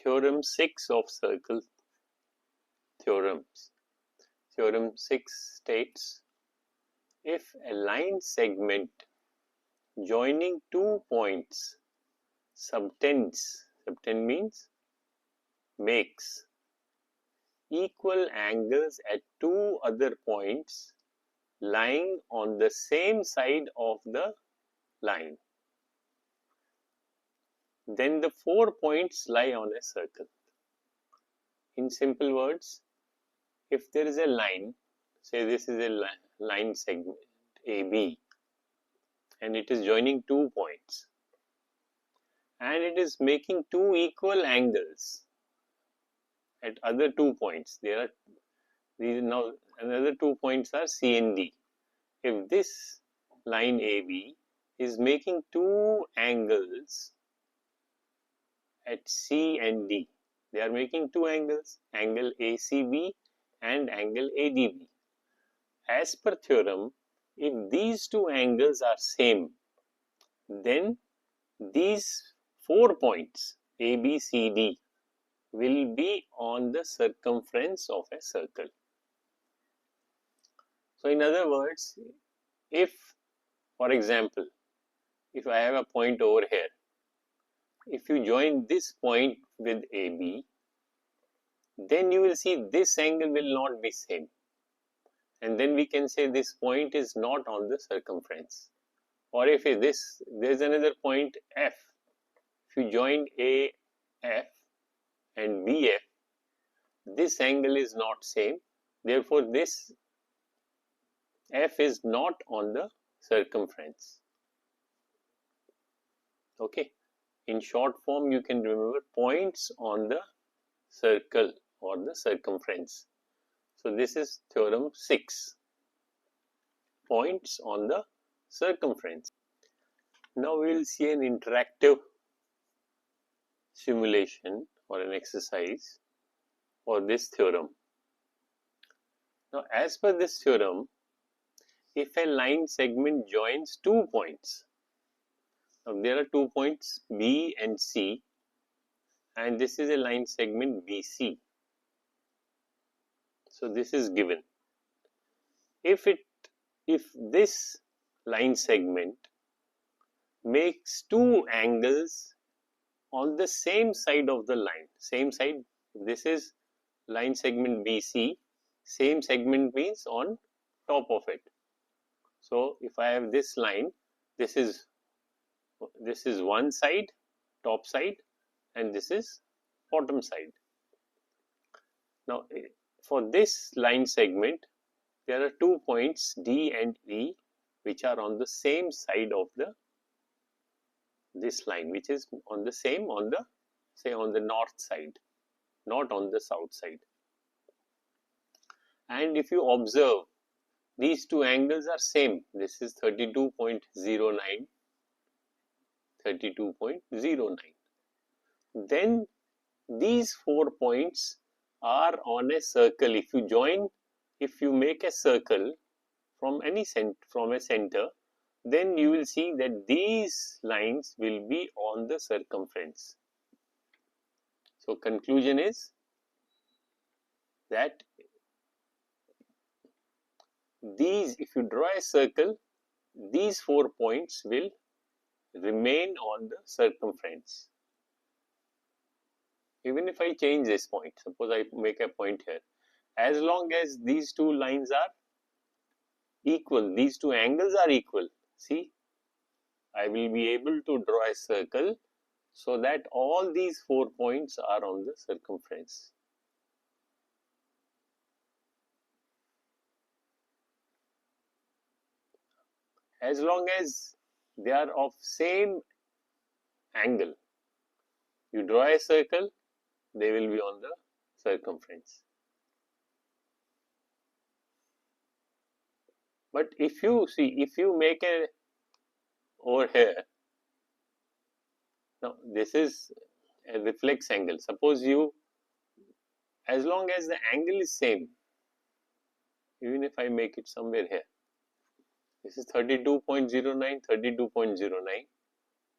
Theorem 6 of circle theorems. Theorem 6 states, if a line segment joining two points subtends, subtend means makes, equal angles at two other points lying on the same side of the line, then the 4 points lie on a circle. In simple words, if there is a line, say this is a line segment AB, and it is joining 2 points, and it is making two equal angles at other 2 points. There are these now another 2 points are C and D. If this line AB is making two angles at C and D, they are making two angles, angle ACB and angle ADB. As per theorem, if these two angles are same, then these 4 points ABCD will be on the circumference of a circle. So in other words, if, for example, if I have a point over here, if you join this point with AB, then you will see this angle will not be same, and then we can say this point is not on the circumference. Or if there is another point F, if you join AF and BF, this angle is not same, therefore this F is not on the circumference. Okay, in short form you can remember points on the circle or the circumference. So this is theorem 6, points on the circumference. Now we will see an interactive simulation or an exercise for this theorem. Now as per this theorem, if a line segment joins 2 points, now there are 2 points B and C, and this is a line segment BC. So this is given. If this line segment makes two angles on the same side of the line, same side, this is line segment BC, same segment means on top of it. So if I have this line, this is one side, top side, and this is bottom side. Now for this line segment, there are 2 points D and E which are on the same side of this line, which is on the same, on the north side, not on the south side. And if you observe, these two angles are same. This is 32.09, 32.09. Then these 4 points are on a circle. If you make a circle from a center, then you will see that these lines will be on the circumference. So conclusion is that if you draw a circle, these 4 points will remain on the circumference. Even if I change this point, suppose I make a point here, as long as these two lines are equal, these two angles are equal, see, I will be able to draw a circle so that all these 4 points are on the circumference. As long as they are of same angle, you draw a circle, they will be on the circumference. But if you make a over here, now this is a reflex angle. Suppose as long as the angle is same, even if I make it somewhere here, this is 32.09, 32.09,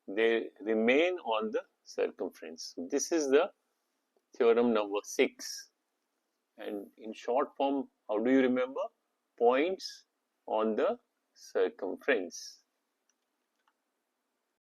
they remain on the circumference. This is the theorem number 6, and in short form, how do you remember? Points on the circumference.